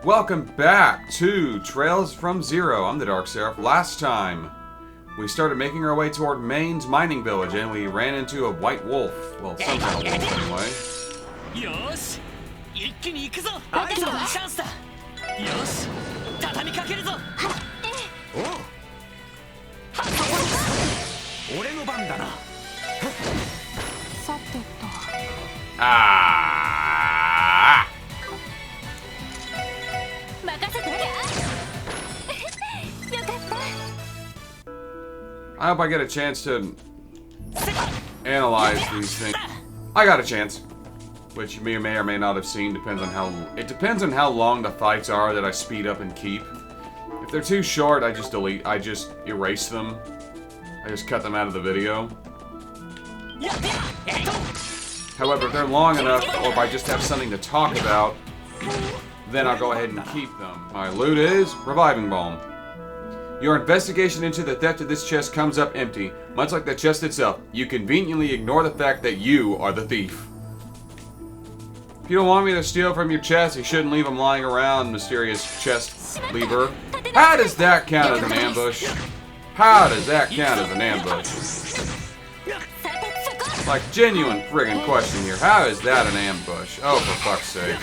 Welcome back to Trails from Zero. I'm the TheDarkSeraph. Last time, we started making our way toward Mainz mining village, and we ran into a white wolf. Well, some kind of wolf, anyway. Yosh! 一気に行くぞ! あいつのチャンスだ! Yosh! 畳みかけるぞ! おう! 俺の番だな! さてと。Ah! 任せて。よかった。 I hope I get a chance to analyze these things. I got a chance, which you may or may not have seen. Depends on how long the fights are that I speed up and keep. If they're too short, I just delete. I just erase them. I just cut them out of the video. However, if they're long enough, or if I just have something to talk about, then I'll go ahead and keep them. My loot is Reviving Balm. Your investigation into the theft of this chest comes up empty. Much like the chest itself, you conveniently ignore the fact that you are the thief. If you don't want me to steal from your chest, you shouldn't leave them lying around, mysterious chest lever. How does that count as an ambush? How does that count as an ambush? Like, genuine friggin' question here. How is that an ambush? Oh, for fuck's sake.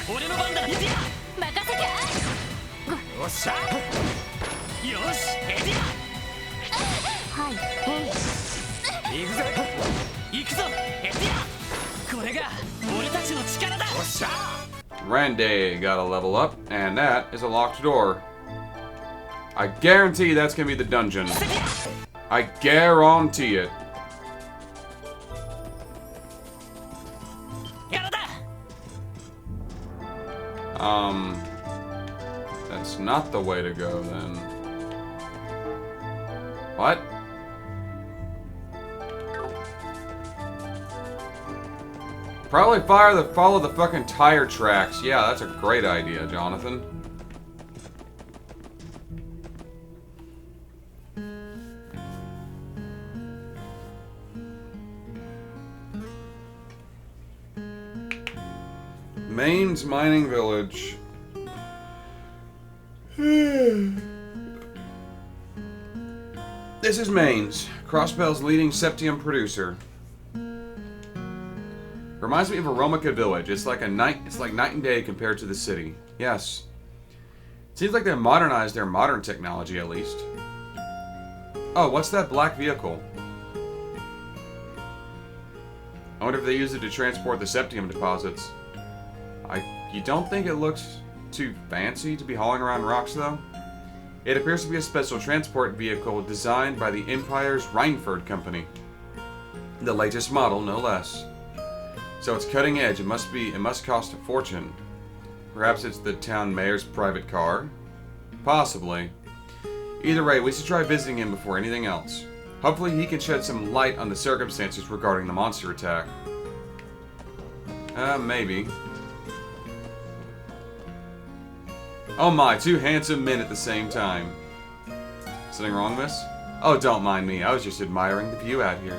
Rande got a level up, and that is a locked door. I guarantee that's gonna be the dungeon. I guarantee it. That's not the way to go then. What? Probably follow the fucking tire tracks. Yeah, that's a great idea, Jonathan. Mainz mining village. This is Mainz, Crossbell's leading septium producer. Reminds me of Aromica village. It's like night and day compared to the city. Yes. Seems like they modernized their modern technology at least. Oh, what's that black vehicle? I wonder if they use it to transport the septium deposits. You don't think it looks too fancy to be hauling around rocks, though? It appears to be a special transport vehicle designed by the Empire's Reinford Company. The latest model, no less. So it's cutting edge. It must cost a fortune. Perhaps it's the town mayor's private car? Possibly. Either way, we should try visiting him before anything else. Hopefully he can shed some light on the circumstances regarding the monster attack. Maybe. Oh my, two handsome men at the same time. Something wrong, miss? Oh, don't mind me. I was just admiring the view out here.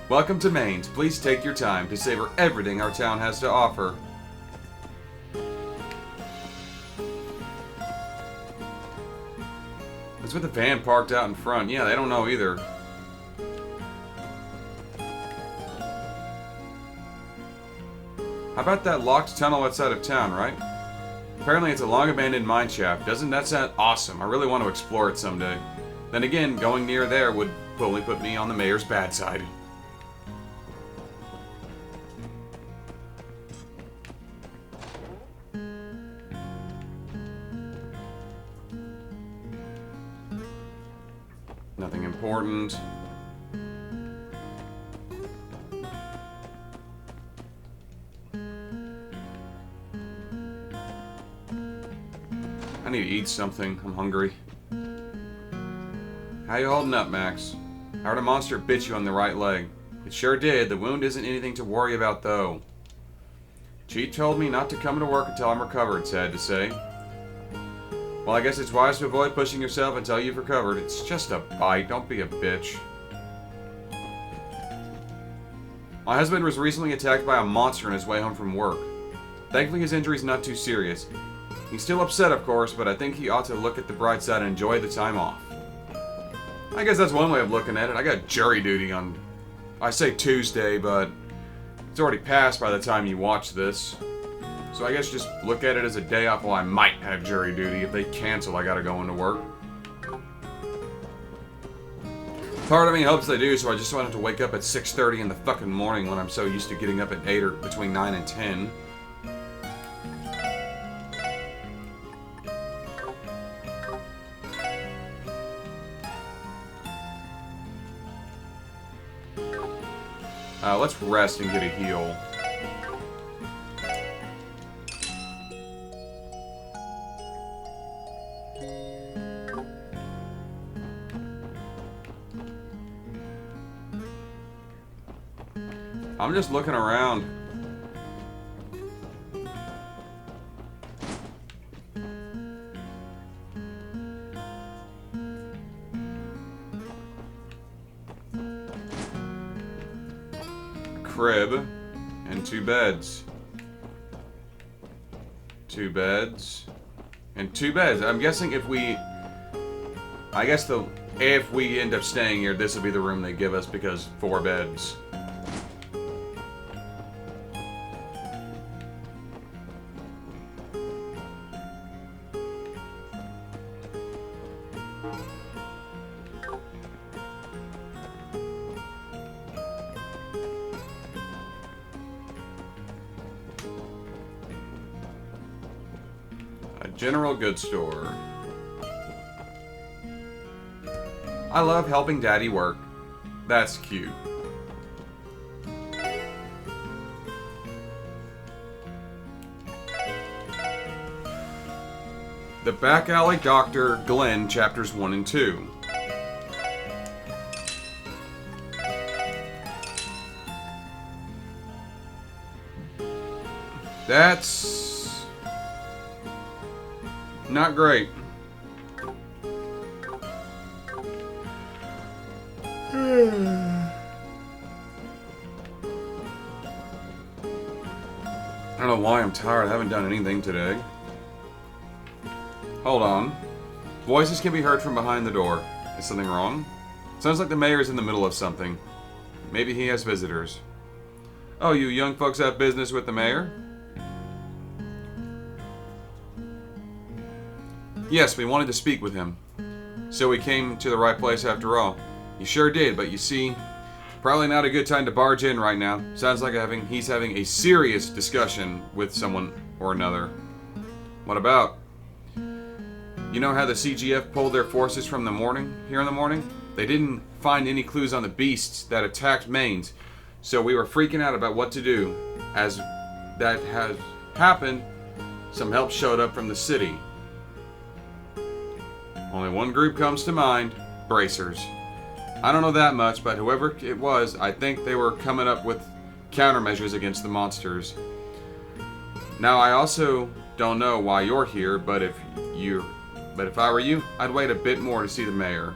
Welcome to Mainz. Please take your time to savor everything our town has to offer. What's with the van parked out in front? Yeah, they don't know either. How about that locked tunnel outside of town, right? Apparently it's a long-abandoned mine shaft. Doesn't that sound awesome? I really want to explore it someday. Then again, going near there would probably put me on the mayor's bad side. Nothing important. I need to eat something. I'm hungry. How you holding up, Max? I heard a monster bit you on the right leg. It sure did. The wound isn't anything to worry about, though. Chief told me not to come to work until I'm recovered, sad to say. Well, I guess it's wise to avoid pushing yourself until you've recovered. It's just a bite. Don't be a bitch. My husband was recently attacked by a monster on his way home from work. Thankfully, his injury's not too serious. He's still upset, of course, but I think he ought to look at the bright side and enjoy the time off. I guess that's one way of looking at it. I got jury duty on, I say Tuesday, but it's already passed by the time you watch this. So I guess just look at it as a day off while I might have jury duty. If they cancel, I gotta go into work. Part of me hopes they do, so I just don't have to wake up at 6:30 in the fucking morning when I'm so used to getting up at 8 or between 9 and 10. Let's rest and get a heal. I'm just looking around. Crib and 2 beds. 2 beds and 2 beds. I'm guessing if we end up staying here, this will be the room they give us because 4 beds. General goods store. I love helping Daddy work. That's cute. The Back Alley Dr. Glenn, chapters 1 and 2. That's not great. I don't know why I'm tired. I haven't done anything today. Hold on. Voices can be heard from behind the door. Is something wrong? Sounds like the mayor's in the middle of something. Maybe he has visitors. Oh, you young folks have business with the mayor? Yes, we wanted to speak with him. So we came to the right place after all. You sure did, but you see, probably not a good time to barge in right now. Sounds like he's having a serious discussion with someone or another. What about? You know how the CGF pulled their forces from here in the morning? They didn't find any clues on the beasts that attacked Mainz, so we were freaking out about what to do. As that has happened, some help showed up from the city. Only one group comes to mind, bracers. I don't know that much, but whoever it was, I think they were coming up with countermeasures against the monsters. Now, I also don't know why you're here, but if I were you, I'd wait a bit more to see the mayor.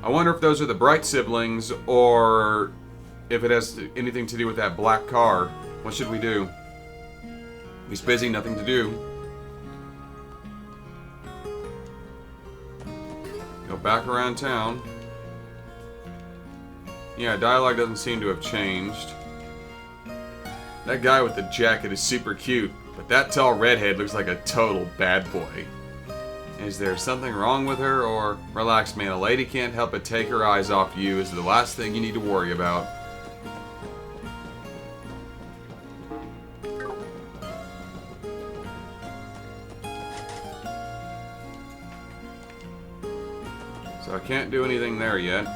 I wonder if those are the Bright siblings, or if it has anything to do with that black car. What should we do? He's busy, nothing to do. Go back around town. Yeah, dialogue doesn't seem to have changed. That guy with the jacket is super cute, but that tall redhead looks like a total bad boy. Is there something wrong with her, or relax, man, a lady can't help but take her eyes off you is the last thing you need to worry about. So I can't do anything there yet.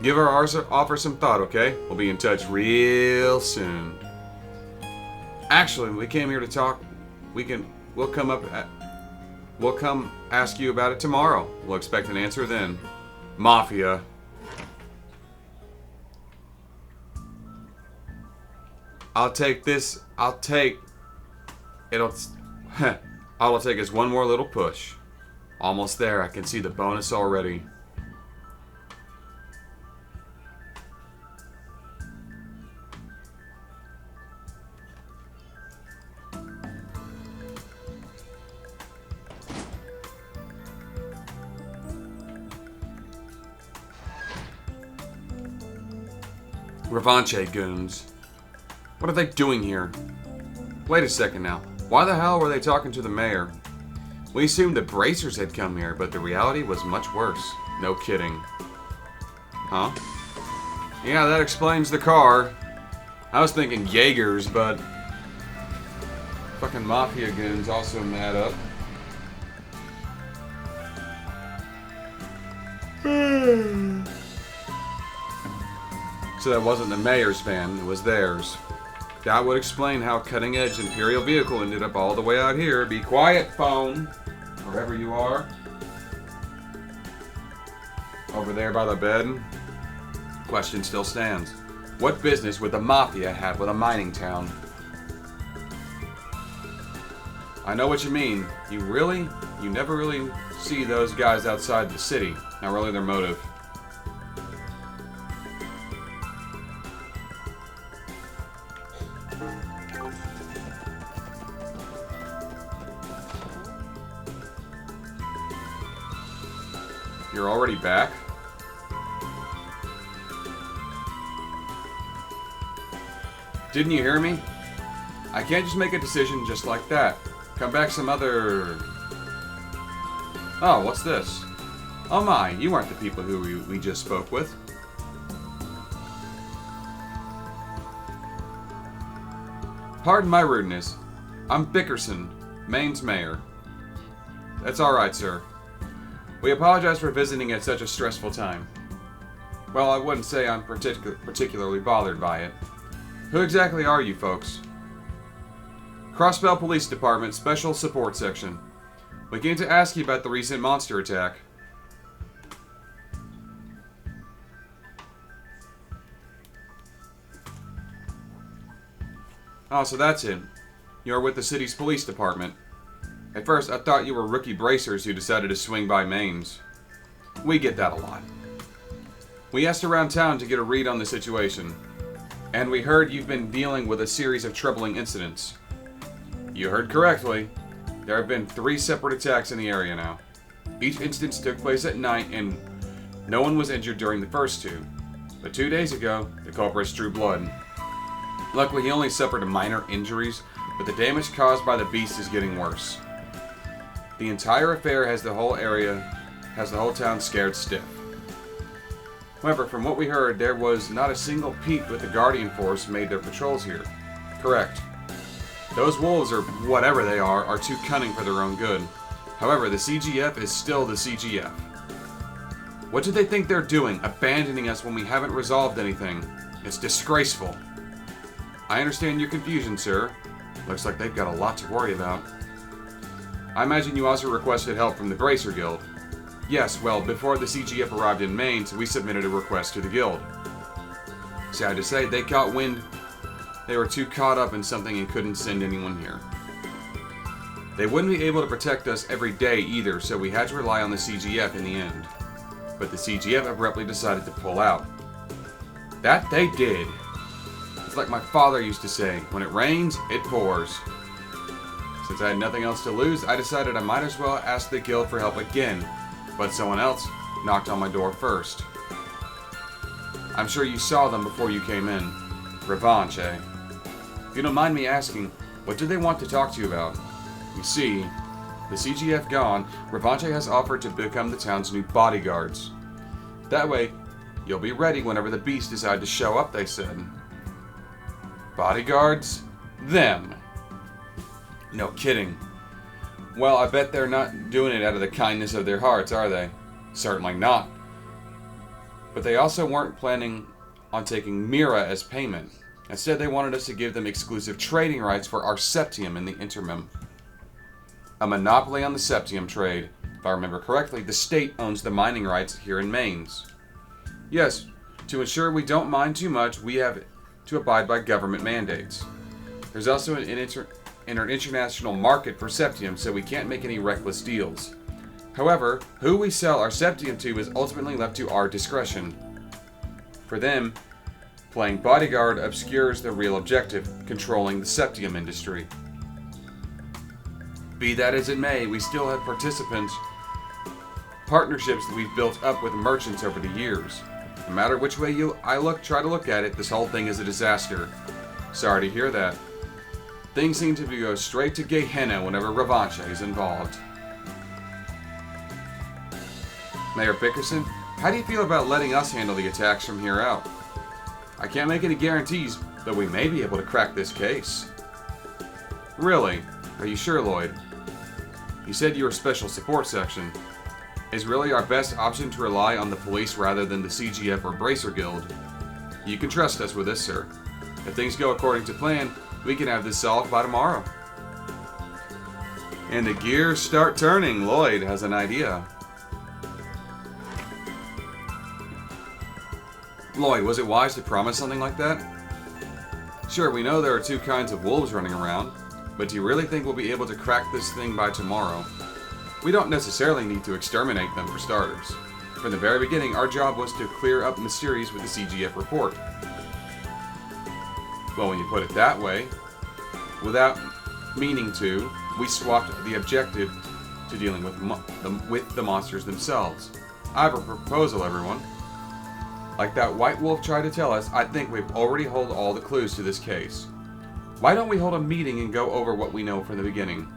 Give our offer some thought, okay? We'll be in touch real soon. Actually, we came here to talk. We'll come up at... We'll come ask you about it tomorrow. We'll expect an answer then. Mafia. I'll take this. I'll take... It'll... All it'll take is one more little push. Almost there. I can see the bonus already. Revanche goons. What are they doing here? Wait a second now. Why the hell were they talking to the mayor? We assumed the bracers had come here, but the reality was much worse. No kidding. Huh? Yeah, that explains the car. I was thinking Jaegers, but... Fucking Mafia goons also mad up. So that wasn't the mayor's van, it was theirs. That would explain how cutting-edge Imperial vehicle ended up all the way out here. Be quiet, phone. Wherever you are. Over there by the bed. Question still stands. What business would the Mafia have with a mining town? I know what you mean. You never really see those guys outside the city. Not really their motive. You're already back? Didn't you hear me? I can't just make a decision just like that. Come back some other... Oh, what's this? Oh my, you aren't the people who we just spoke with. Pardon my rudeness. I'm Bickerson, Mainz mayor. That's alright, sir. We apologize for visiting at such a stressful time. Well, I wouldn't say I'm particularly bothered by it. Who exactly are you folks? Crossbell Police Department Special Support Section. We came to ask you about the recent monster attack. Oh, so that's it. You're with the city's police department. At first, I thought you were rookie bracers who decided to swing by Mainz. We get that a lot. We asked around town to get a read on the situation, and we heard you've been dealing with a series of troubling incidents. You heard correctly. There have been 3 separate attacks in the area now. Each instance took place at night, and no one was injured during the first 2. But 2 days ago, the culprits drew blood. Luckily, he only suffered minor injuries, but the damage caused by the beast is getting worse. The entire affair has the whole town scared stiff. However, from what we heard, there was not a single peep with the Guardian Force made their patrols here. Correct. Those wolves, or whatever they are too cunning for their own good. However, the CGF is still the CGF. What do they think they're doing, abandoning us when we haven't resolved anything? It's disgraceful. I understand your confusion, sir. Looks like they've got a lot to worry about. I imagine you also requested help from the Bracer Guild. Yes, well, before the CGF arrived in Mainz, we submitted a request to the Guild. Sad to say, they caught wind. They were too caught up in something and couldn't send anyone here. They wouldn't be able to protect us every day either, so we had to rely on the CGF in the end. But the CGF abruptly decided to pull out. That they did. It's like my father used to say, when it rains, it pours. Since I had nothing else to lose, I decided I might as well ask the guild for help again, but someone else knocked on my door first. I'm sure you saw them before you came in. Revanche, eh? If you don't mind me asking, what do they want to talk to you about? You see, the CGF gone, Revanche has offered to become the town's new bodyguards. That way, you'll be ready whenever the beasts decide to show up, they said. Bodyguards? Them. No kidding. Well, I bet they're not doing it out of the kindness of their hearts, are they? Certainly not. But they also weren't planning on taking Mira as payment. Instead, they wanted us to give them exclusive trading rights for our septium in the interim. a monopoly on the septium trade. If I remember correctly, the state owns the mining rights here in Mainz. Yes, to ensure we don't mine too much, we have to abide by government mandates. There's also an international market for septium, so we can't make any reckless deals. However, who we sell our septium to is ultimately left to our discretion. For them, playing bodyguard obscures the real objective, controlling the septium industry. Be that as it may, we still have partnerships that we've built up with merchants over the years. No matter which way try to look at it, this whole thing is a disaster. Sorry to hear that. Things seem to go straight to Gehenna whenever Revanche is involved. Mayor Bickerson, how do you feel about letting us handle the attacks from here out? I can't make any guarantees, but we may be able to crack this case. Really? Are you sure, Lloyd? You said you were Special Support Section. Is really our best option to rely on the police rather than the CGF or Bracer Guild? You can trust us with this, sir. If things go according to plan, we can have this solved by tomorrow. And the gears start turning. Lloyd has an idea. Lloyd, was it wise to promise something like that? Sure, we know there are two kinds of wolves running around, but do you really think we'll be able to crack this thing by tomorrow? We don't necessarily need to exterminate them for starters. From the very beginning, our job was to clear up mysteries with the CGF report. Well, when you put it that way, without meaning to, we swapped the objective to dealing with the monsters themselves. I have a proposal, everyone. Like that white wolf tried to tell us, I think we've already hold all the clues to this case. Why don't we hold a meeting and go over what we know from the beginning?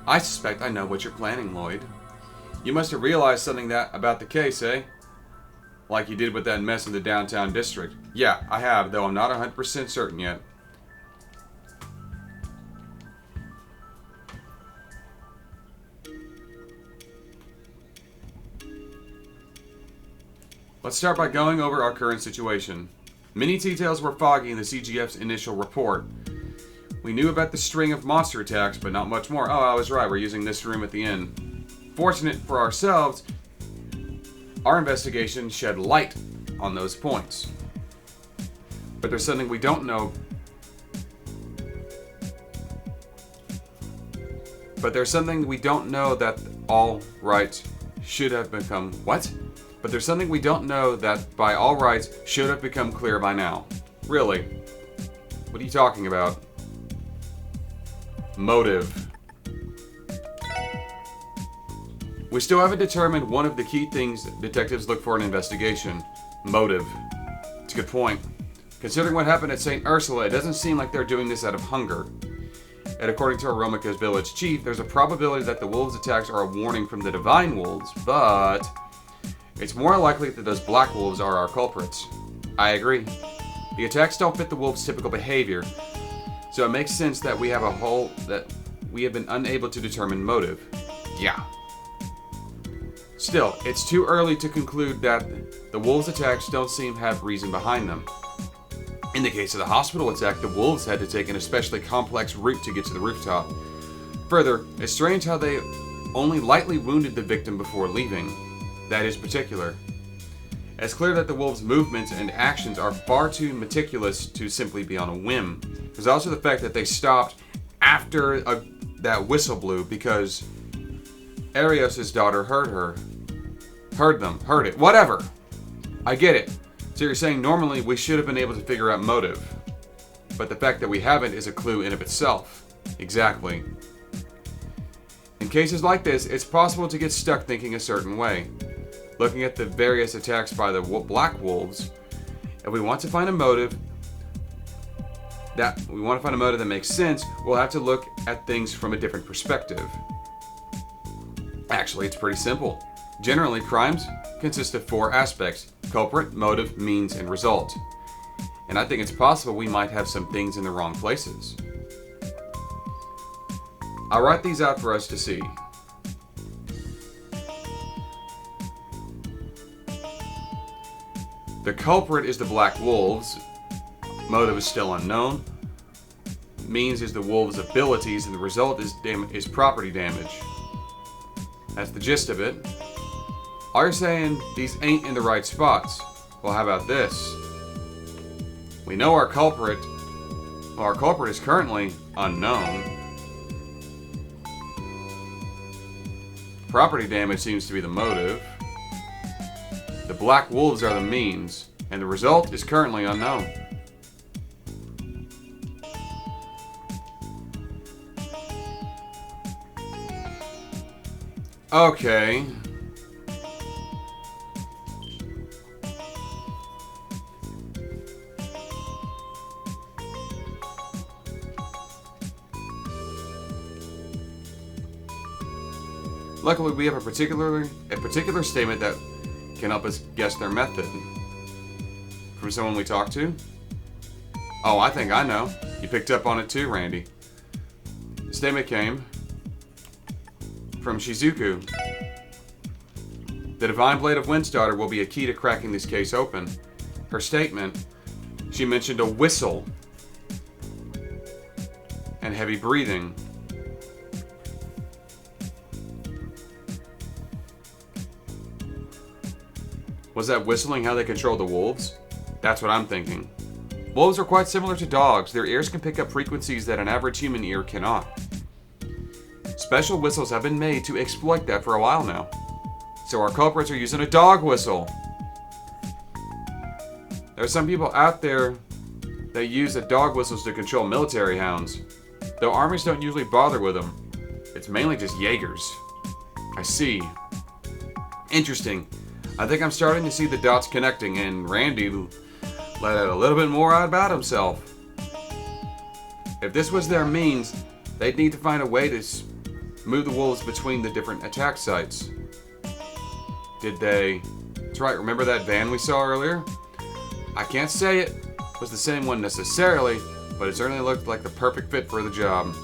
I suspect I know what you're planning, Lloyd. You must have realized something about the case, eh? Like you did with that mess in the downtown district. Yeah, I have, though I'm not 100% certain yet. Let's start by going over our current situation. Many details were foggy in the CGF's initial report. We knew about the string of monster attacks, but not much more. Oh, I was right, we're using this room at the end. Fortunate for ourselves, our investigation shed light on those points. But there's something we don't know. That all rights should have become... What? But there's something we don't know that by all rights should have become clear by now. Really? What are you talking about? Motive. We still haven't determined one of the key things detectives look for in an investigation. Motive. It's a good point. Considering what happened at St. Ursula, it doesn't seem like they're doing this out of hunger. And according to Aromika's village chief, there's a probability that the wolves' attacks are a warning from the divine wolves, but it's more likely that those black wolves are our culprits. I agree. The attacks don't fit the wolves' typical behavior, so it makes sense that we have been unable to determine motive. Yeah. Still, it's too early to conclude that the wolves' attacks don't seem to have reason behind them. In the case of the hospital attack, the wolves had to take an especially complex route to get to the rooftop. Further, it's strange how they only lightly wounded the victim before leaving. That is particular. It's clear that the wolves' movements and actions are far too meticulous to simply be on a whim. There's also the fact that they stopped after that whistle blew because Arios' daughter heard it. Whatever. I get it. So you're saying normally we should have been able to figure out motive. But the fact that we haven't is a clue in of itself. Exactly. In cases like this, it's possible to get stuck thinking a certain way. Looking at the various attacks by the black wolves, if we want to find a motive that makes sense, we'll have to look at things from a different perspective. Actually, it's pretty simple. Generally, crimes consist of 4 aspects: culprit, motive, means, and result. And I think it's possible we might have some things in the wrong places. I'll write these out for us to see. The culprit is the Black Wolves. Motive is still unknown. Means is the wolves' abilities, and the result is property damage. That's the gist of it. All you're saying, these ain't in the right spots. Well, how about this? We know our culprit. Well, our culprit is currently unknown. Property damage seems to be the motive. The Black Wolves are the means, and the result is currently unknown. Okay. Luckily, we have a particular statement that can help us guess their method. From someone we talked to? Oh, I think I know. You picked up on it too, Randy. The statement came from Shizuku. The Divine Blade of Windstarter will be a key to cracking this case open. Her statement, she mentioned a whistle and heavy breathing. Was that whistling how they control the wolves? That's what I'm thinking. Wolves are quite similar to dogs. Their ears can pick up frequencies that an average human ear cannot. Special whistles have been made to exploit that for a while now. So our culprits are using a dog whistle. There are some people out there that use the dog whistles to control military hounds. Though armies don't usually bother with them. It's mainly just Jaegers. I see. Interesting. I think I'm starting to see the dots connecting, and Randy let out a little bit more about himself. If this was their means, they'd need to find a way to move the wolves between the different attack sites. Did they? That's right, remember that van we saw earlier? I can't say it was the same one necessarily, but it certainly looked like the perfect fit for the job.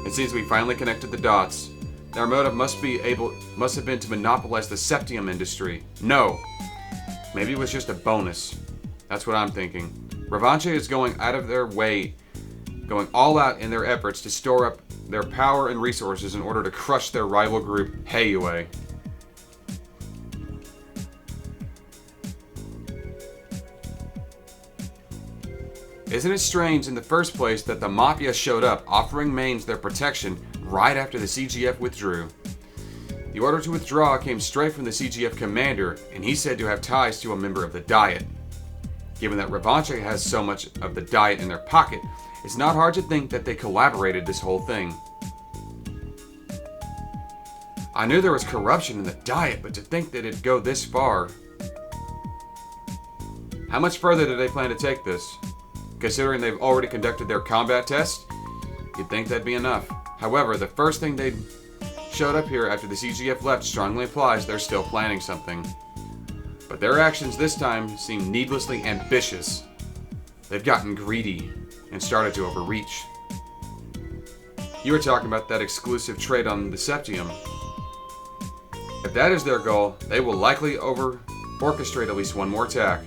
It seems we finally connected the dots. Their motive must have been to monopolize the septium industry. No. Maybe it was just a bonus. That's what I'm thinking. Revanche is going out of their way, going all out in their efforts to store up their power and resources in order to crush their rival group, Heiue. Isn't it strange in the first place that the Mafia showed up, offering Mainz their protection right after the CGF withdrew? The order to withdraw came straight from the CGF commander, and he's said to have ties to a member of the Diet. Given that Revanche has so much of the Diet in their pocket, it's not hard to think that they collaborated this whole thing. I knew there was corruption in the Diet, but to think that it'd go this far... How much further do they plan to take this? Considering they've already conducted their combat test, you'd think that'd be enough. However, the first thing they showed up here after the CGF left strongly implies they're still planning something. But their actions this time seem needlessly ambitious. They've gotten greedy and started to overreach. You were talking about that exclusive trade on the Septium. If that is their goal, they will likely orchestrate at least one more attack.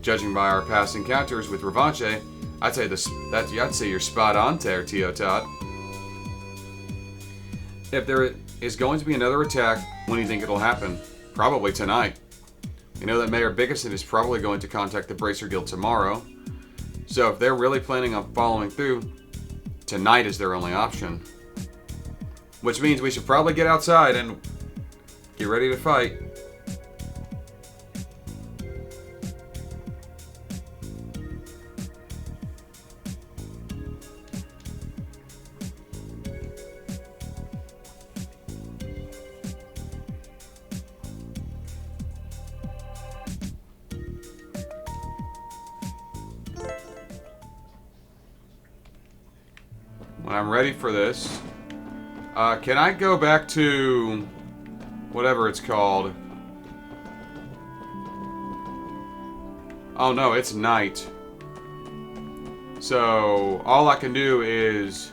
Judging by our past encounters with Revanche, I'd say you're spot on there, Tio Todd. If there is going to be another attack, when do you think it'll happen? Probably tonight. You know that Mayor Bickerson is probably going to contact the Bracer Guild tomorrow. So if they're really planning on following through, tonight is their only option. Which means we should probably get outside and get ready to fight. When I'm ready for this, can I go back to whatever it's called? Oh no, it's night. So all I can do is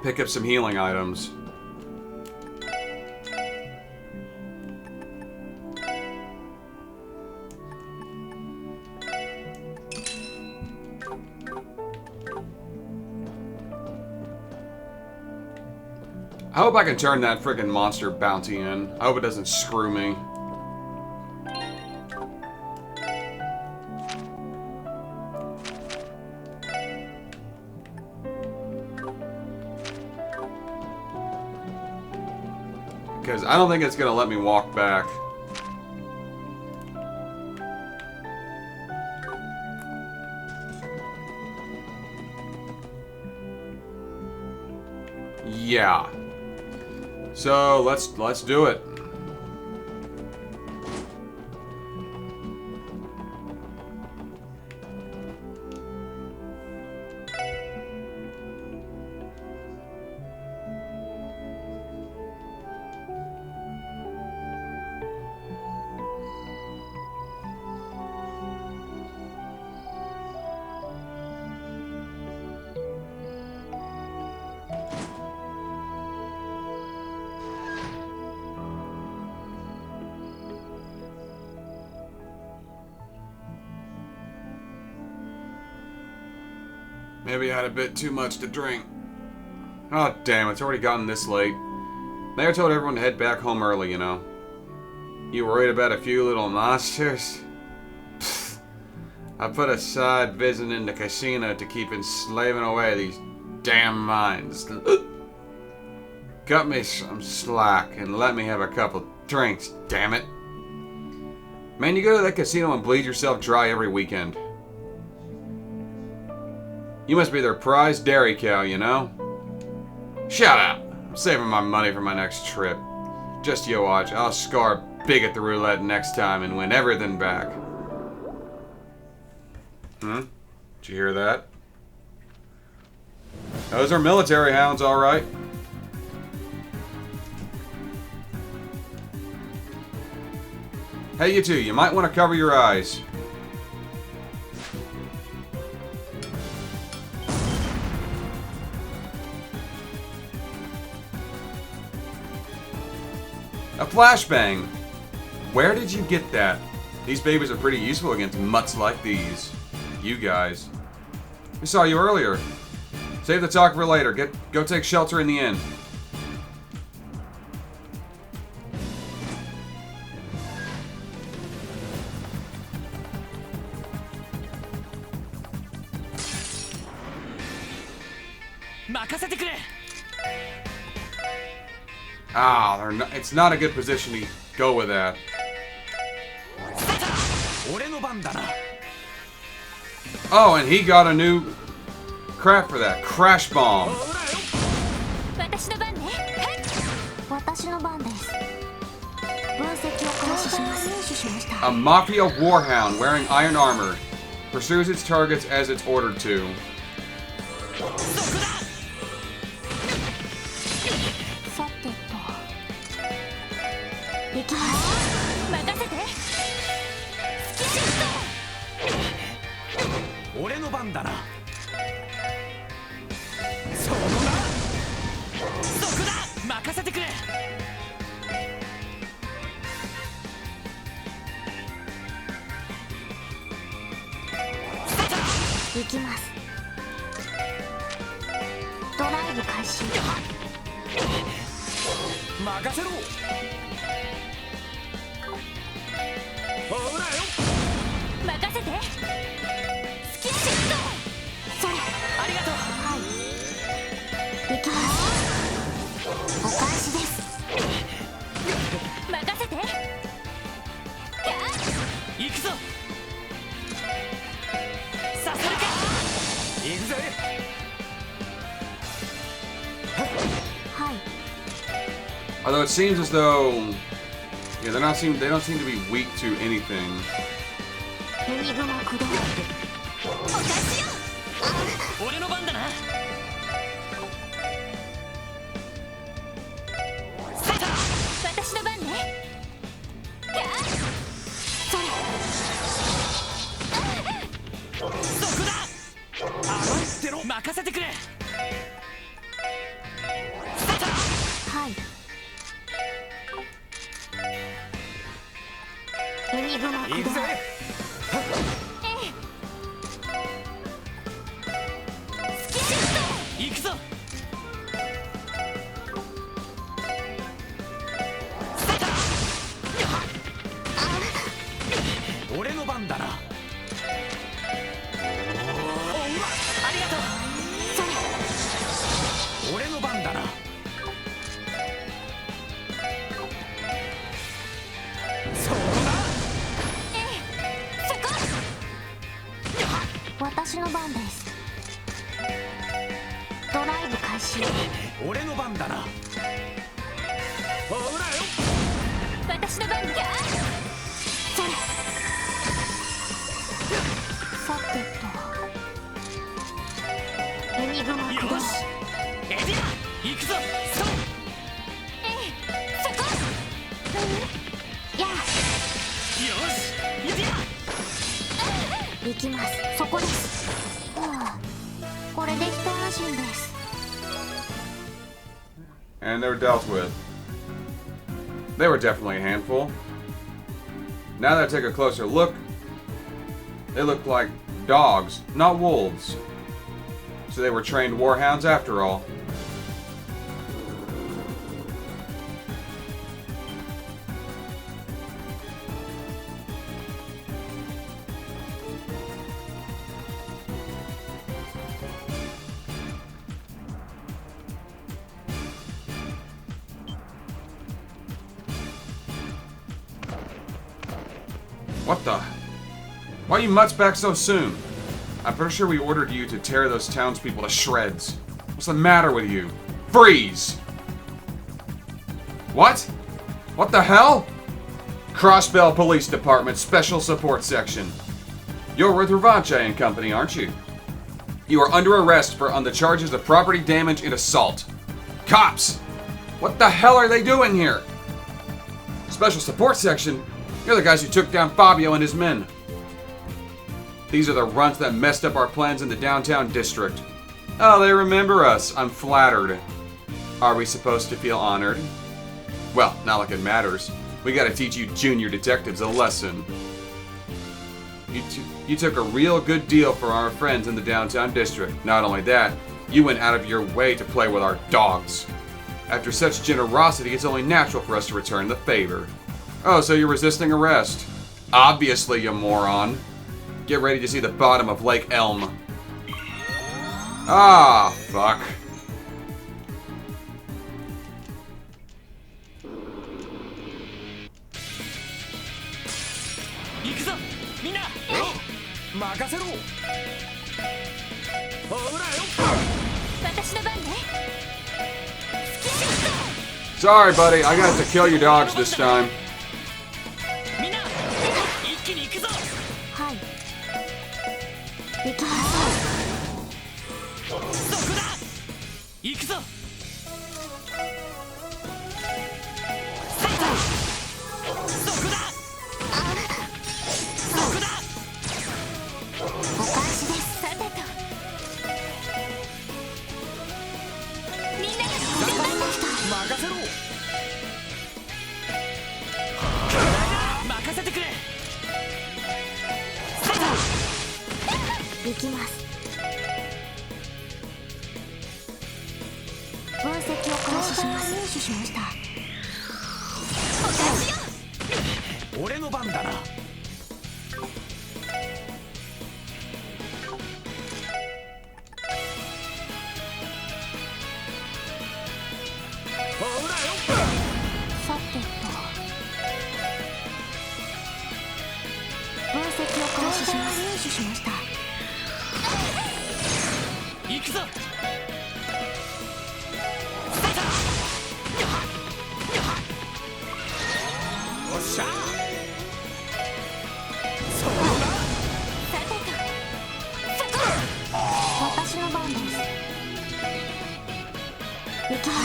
pick up some healing items. I hope I can turn that freaking monster bounty in. I hope it doesn't screw me. Because I don't think it's going to let me walk back. Yeah. So let's do it. Maybe I had a bit too much to drink. Oh, damn, it's already gotten this late. Mayor told everyone to head back home early, you know. You worried about a few little monsters? Pfft. I put aside visiting the casino to keep enslaving away these damn minds. Cut me some slack and let me have a couple drinks, damn it. Man, you go to that casino and bleed yourself dry every weekend. You must be their prize dairy cow, you know? Shut up! I'm saving my money for my next trip. Just you watch, I'll score big at the roulette next time and win everything back. Did you hear that? Those are military hounds, alright. Hey, you two, you might want to cover your eyes. A flashbang! Where did you get that? These babies are pretty useful against mutts like these. You guys. We saw you earlier. Save the talk for later. Go take shelter in the inn. Ah, it's not a good position to go with that. Oh, and he got a new crap for that. Crash bomb. A Mafia warhound wearing iron armor pursues its targets as it's ordered to. Although it seems as though, yeah, they don't seem to be weak to anything. の番です。ドライブ開始。俺の番だな。ほらよ。私の番だ。それ。さてとエニグマ駆動。よしエディア行くぞ。そうそこ。やよしエディ行きます。そこです。はあ、これで一安心です。And they were dealt with. They were definitely a handful. Now that I take a closer look, they look like dogs, not wolves. So they were trained warhounds after all. What the? Why are you mutts back so soon? I'm pretty sure we ordered you to tear those townspeople to shreds. What's the matter with you? Freeze! What? What the hell? Crossbell Police Department Special Support Section. You're with Revanche and Company, aren't you? You are under arrest on the charges of property damage and assault. Cops! What the hell are they doing here? Special Support Section? You're the guys who took down Fabio and his men. These are the runts that messed up our plans in the downtown district. Oh, they remember us. I'm flattered. Are we supposed to feel honored? Well, not like it matters. We gotta teach you junior detectives a lesson. You took a real good deal for our friends in the downtown district. Not only that, you went out of your way to play with our dogs. After such generosity, it's only natural for us to return the favor. Oh, so you're resisting arrest. Obviously, you moron. Get ready to see the bottom of Lake Elm. Ah, fuck. Sorry, buddy. I got to kill your dogs this time. はい行きます行くぞ。そこだ。お返しです。さてとみんなが頑張った人任せろ。任せてくれ。行きます。分析を開始します。入手しました。俺の番だな。さてと分析を開始します。入手しました。行くぞ。おっしゃ。そうだ。さてとそこ。私の番です。行きます。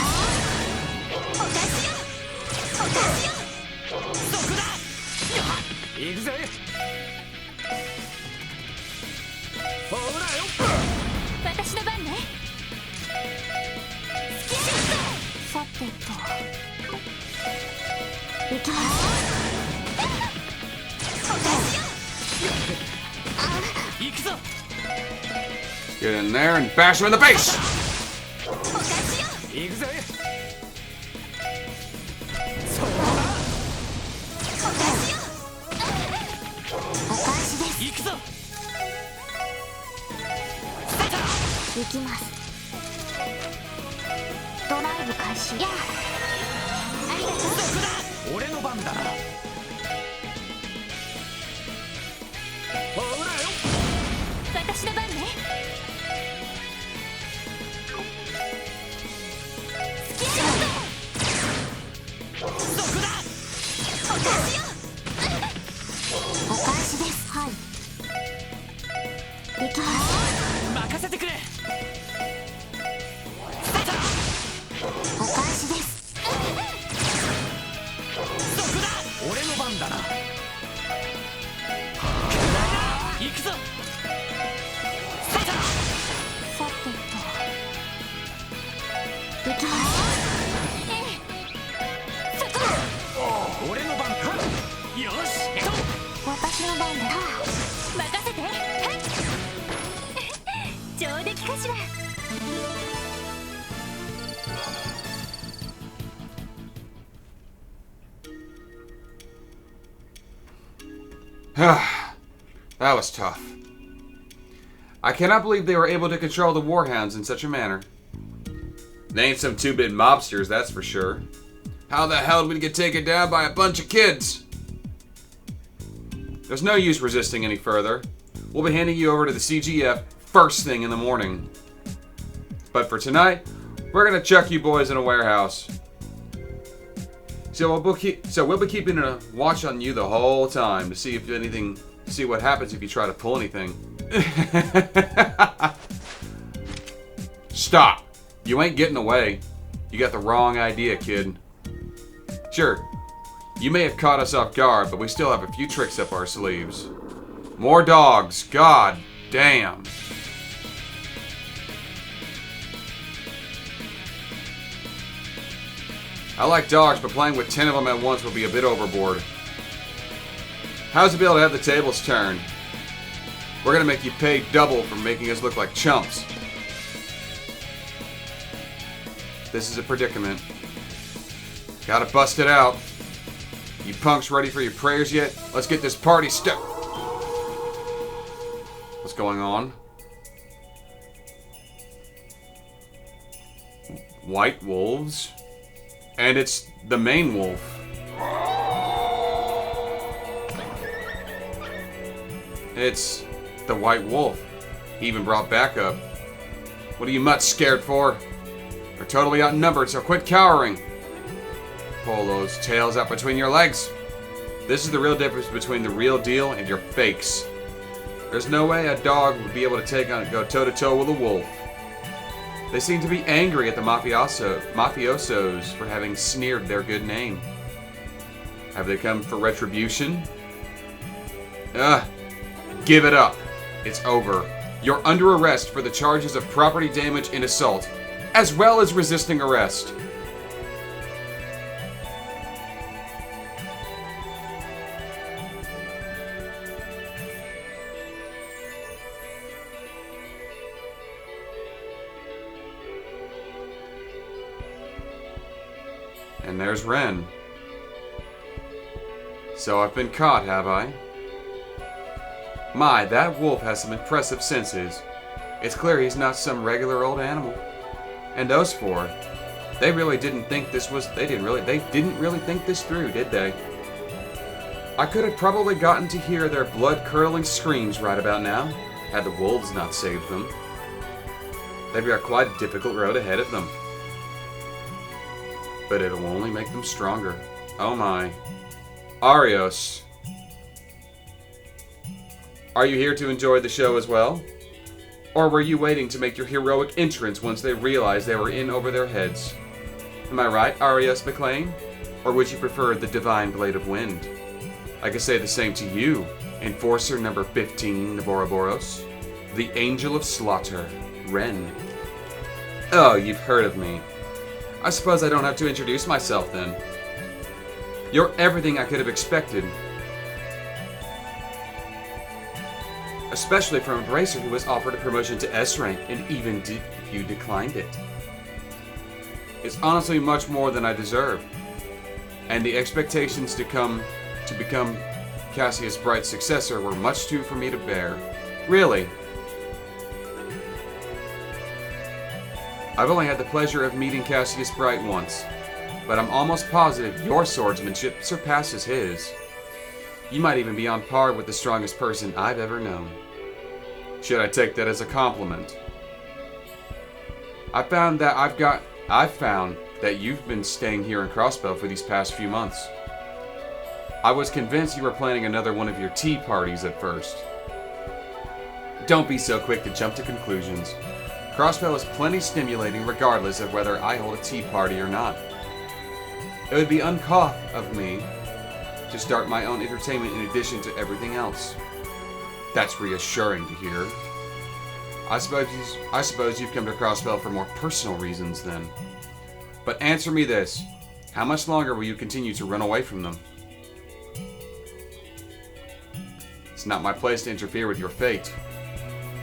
おかしよ。おかしよ。そこだ。行くぜ。ほらよ。私の番ね。さてと行きます。行くぞ。 Get in there and bash him in the face! 行くぜ。お返しです。行くぞ。行きます。ドライブ開始。やあ、ありがとう。俺の番だな。ほらよ。私の番ね。お返しです。はい。できます。任せてくれ。お返しです。そこだ。俺の番だな。行くぞ。さてと。できます。そこだ。俺の番だ。よし。私の番だ。任せて。上出来かしら。That was tough. I cannot believe they were able to control the warhounds in such a manner. They ain't some two-bit mobsters, that's for sure. How the hell did we get taken down by a bunch of kids? There's no use resisting any further. We'll be handing you over to the CGF first thing in the morning. But for tonight, we're gonna chuck you boys in a warehouse. So we'll be keeping a watch on you the whole time to see see what happens if you try to pull anything. Stop! You ain't getting away. You got the wrong idea, kid. Sure, you may have caught us off guard, but we still have a few tricks up our sleeves. More dogs. God damn. I like dogs, but playing with 10 of them at once would be a bit overboard. How's it be able to have the tables turned? We're gonna make you pay double for making us look like chumps. This is a predicament. Gotta bust it out. You punks ready for your prayers yet? Let's get this party started. What's going on? White wolves? And it's the main wolf. It's the white wolf. He even brought backup. What are you mutts scared for? We're totally outnumbered, so quit cowering. Pull those tails out between your legs. This is the real difference between the real deal and your fakes. There's no way a dog would be able to go toe-to-toe with a wolf. They seem to be angry at the mafiosos for having sneered their good name. Have they come for retribution? Give it up. It's over. You're under arrest for the charges of property damage and assault, as well as resisting arrest. And there's Ren. So I've been caught, have I? My, that wolf has some impressive senses. It's clear he's not some regular old animal. And those four, they really didn't think this was, they didn't really think this through, did they? I could have probably gotten to hear their blood-curdling screams right about now, had the wolves not saved them. They've got quite a difficult road ahead of them. But it'll only make them stronger. Oh my. Arios. Are you here to enjoy the show as well? Or were you waiting to make your heroic entrance once they realized they were in over their heads? Am I right, Arios McLean? Or would you prefer the Divine Blade of Wind? I could say the same to you, Enforcer number 15, Navoroboros. The Angel of Slaughter, Ren. Oh, you've heard of me. I suppose I don't have to introduce myself then. You're everything I could have expected. Especially from a bracer who was offered a promotion to S rank, and even if you declined it. It's honestly much more than I deserve. And the expectations to become Cassius Bright's successor were much too for me to bear. Really. I've only had the pleasure of meeting Cassius Bright once, but I'm almost positive your swordsmanship surpasses his. You might even be on par with the strongest person I've ever known. Should I take that as a compliment? I've found that you've been staying here in Crossbow for these past few months. I was convinced you were planning another one of your tea parties at first. Don't be so quick to jump to conclusions. Crossbell is plenty stimulating regardless of whether I hold a tea party or not. It would be uncouth of me to start my own entertainment in addition to everything else. That's reassuring to hear. I suppose you've come to Crossbell for more personal reasons then. But answer me this. How much longer will you continue to run away from them? It's not my place to interfere with your fate,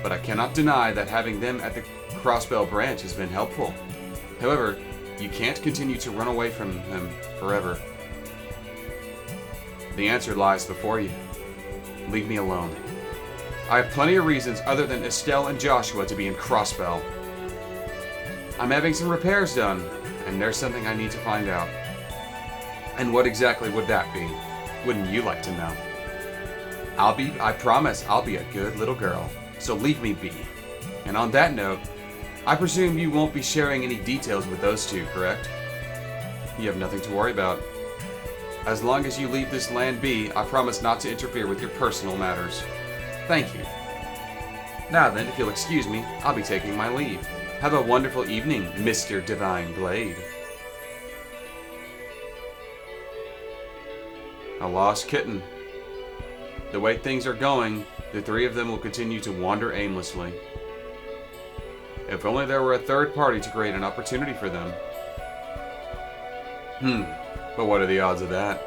but I cannot deny that having them at the Crossbell branch has been helpful. However, you can't continue to run away from them forever. The answer lies before you. Leave me alone. I have plenty of reasons other than Estelle and Joshua to be in Crossbell. I'm having some repairs done, and there's something I need to find out. And what exactly would that be? Wouldn't you like to know? I promise I'll be a good little girl, so leave me be. And on that note, I presume you won't be sharing any details with those two, correct? You have nothing to worry about. As long as you leave this land be, I promise not to interfere with your personal matters. Thank you. Now then, if you'll excuse me, I'll be taking my leave. Have a wonderful evening, Mr. Divine Blade. A lost kitten. The way things are going, the three of them will continue to wander aimlessly. If only there were a third party to create an opportunity for them. But what are the odds of that?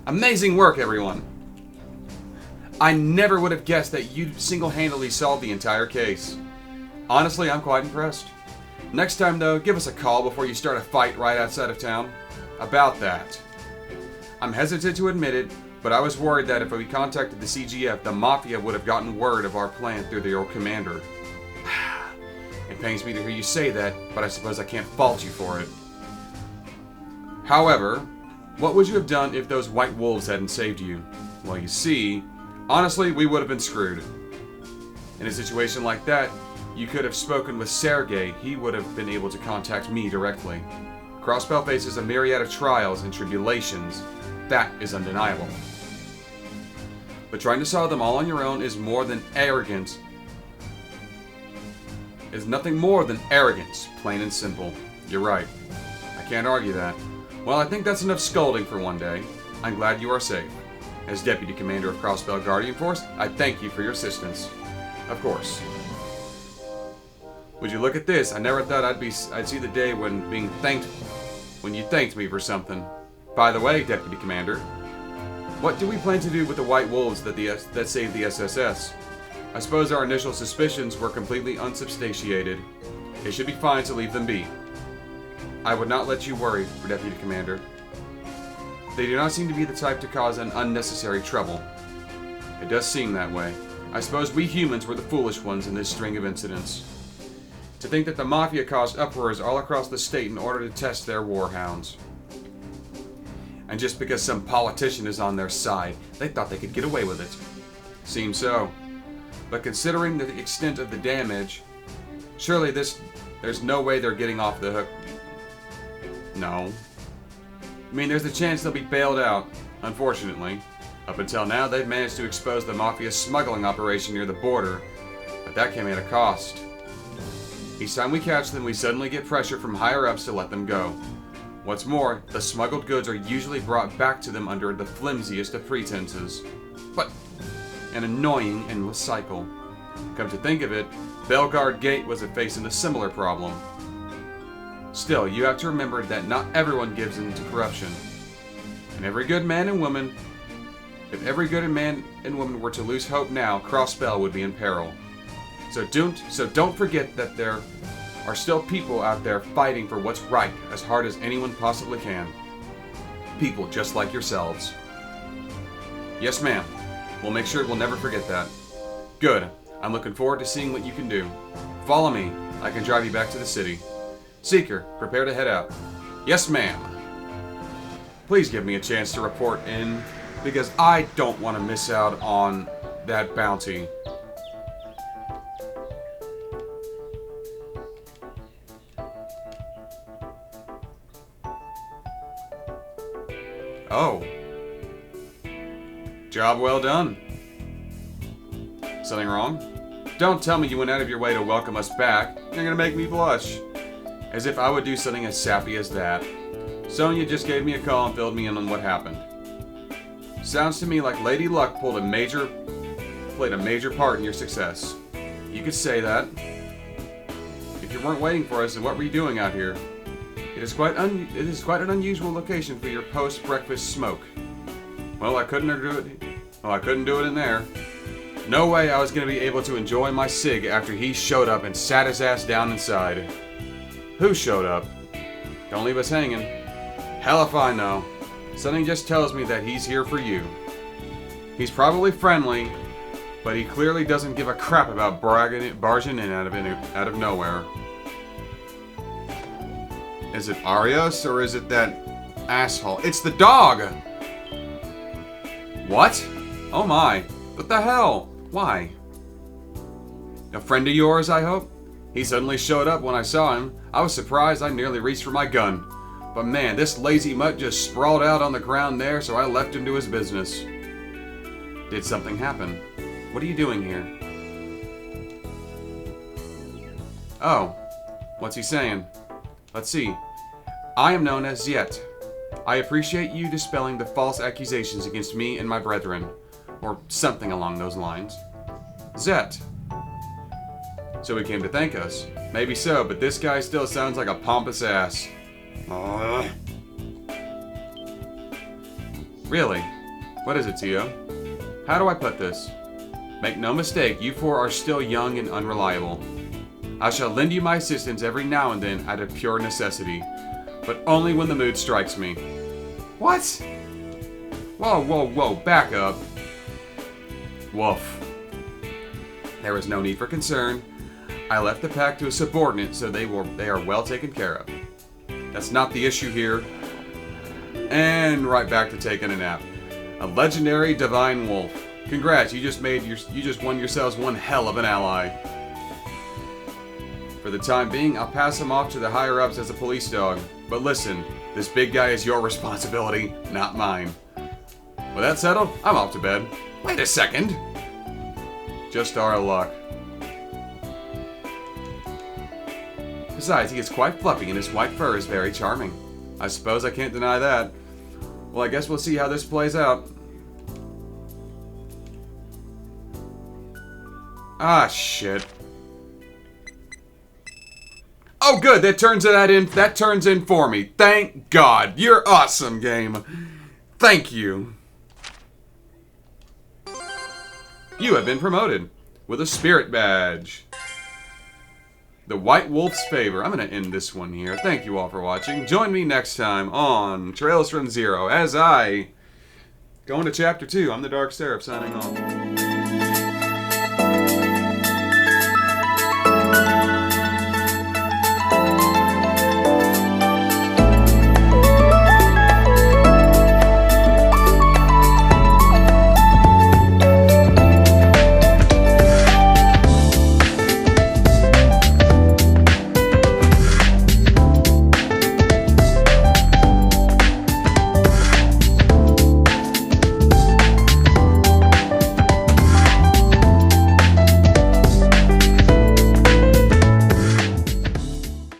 Amazing work, everyone! I never would have guessed that you'd single-handedly solve the entire case. Honestly, I'm quite impressed. Next time, though, give us a call before you start a fight right outside of town. About that. I'm hesitant to admit it, but I was worried that if we contacted the CGF, the Mafia would have gotten word of our plan through your commander. It pains me to hear you say that, but I suppose I can't fault you for it. However, what would you have done if those white wolves hadn't saved you? Well, you see, honestly, we would have been screwed. In a situation like that, you could have spoken with Sergei. He would have been able to contact me directly. Crossbell faces a myriad of trials and tribulations. That is undeniable. But trying to solve them all on your own is more than arrogant. Is nothing more than arrogance, plain and simple. You're right. I can't argue that. Well, I think that's enough scolding for one day. I'm glad you are safe. As Deputy Commander of Crossbell Guardian Force, I thank you for your assistance. Of course. Would you look at this? I never thought I'd see the day when you thanked me for something. By the way, Deputy Commander, what do we plan to do with the White Wolves that saved the SSS? I suppose our initial suspicions were completely unsubstantiated. It should be fine to leave them be. I would not let you worry, Deputy Commander. They do not seem to be the type to cause an unnecessary trouble. It does seem that way. I suppose we humans were the foolish ones in this string of incidents. To think that the Mafia caused uproars all across the state in order to test their warhounds. And just because some politician is on their side, they thought they could get away with it. Seems so. But considering the extent of the damage, surely there's no way they're getting off the hook. No. I mean, there's a chance they'll be bailed out, unfortunately. Up until now, they've managed to expose the Mafia's smuggling operation near the border, but that came at a cost. Each time we catch them, we suddenly get pressure from higher-ups to let them go. What's more, the smuggled goods are usually brought back to them under the flimsiest of pretenses. But an annoying endless cycle. Come to think of it, Bellegarde Gate was facing a similar problem. Still, you have to remember that not everyone gives in to corruption. And every good man and woman, if every good man and woman were to lose hope now, Crossbell would be in peril. So don't forget that there are still people out there fighting for what's right as hard as anyone possibly can. People just like yourselves. Yes, ma'am. We'll make sure we'll never forget that. Good. I'm looking forward to seeing what you can do. Follow me. I can drive you back to the city. Seeker, prepare to head out. Yes, ma'am. Please give me a chance to report in, because I don't want to miss out on that bounty. Oh. Job well done. Something wrong? Don't tell me you went out of your way to welcome us back. You're gonna make me blush. As if I would do something as sappy as that. Sonia just gave me a call and filled me in on what happened. Sounds to me like Lady Luck played a major part in your success. You could say that. If you weren't waiting for us, then what were you doing out here? It is quite an unusual location for your post-breakfast smoke. Well, I couldn't do it in there. No way I was going to be able to enjoy my cig after he showed up and sat his ass down inside. Who showed up? Don't leave us hanging. Hell if I know. Something just tells me that he's here for you. He's probably friendly, but he clearly doesn't give a crap about barging in out of nowhere. Is it Arios or is it that asshole? It's the dog! What? Oh my. What the hell? Why? A friend of yours, I hope? He suddenly showed up when I saw him. I was surprised I nearly reached for my gun. But man, this lazy mutt just sprawled out on the ground there, so I left him to his business. Did something happen? What are you doing here? Oh. What's he saying? Let's see. I am known as Zet. I appreciate you dispelling the false accusations against me and my brethren. Or something along those lines. Zet. So he came to thank us. Maybe so, but this guy still sounds like a pompous ass. Really? What is it, Tio? How do I put this? Make no mistake, you four are still young and unreliable. I shall lend you my assistance every now and then out of pure necessity, but only when the mood strikes me. What? Whoa, whoa, whoa, back up. Woof. There was no need for concern. I left the pack to a subordinate, so they are well taken care of. That's not the issue here. And right back to taking a nap. A legendary divine wolf. Congrats, you just won yourselves one hell of an ally. For the time being, I'll pass him off to the higher ups as a police dog. But listen, this big guy is your responsibility, not mine. With that settled, I'm off to bed. Wait a second. Just our luck. Besides, he is quite fluffy and his white fur is very charming. I suppose I can't deny that. Well, I guess we'll see how this plays out. Ah, shit. Oh, good. That turns in for me. Thank God. You're awesome, game. Thank you. You have been promoted with a spirit badge. The White Wolf's Favor. I'm going to end this one here. Thank you all for watching. Join me next time on Trails from Zero as I go into Chapter 2. I'm the TheDarkSeraph signing off.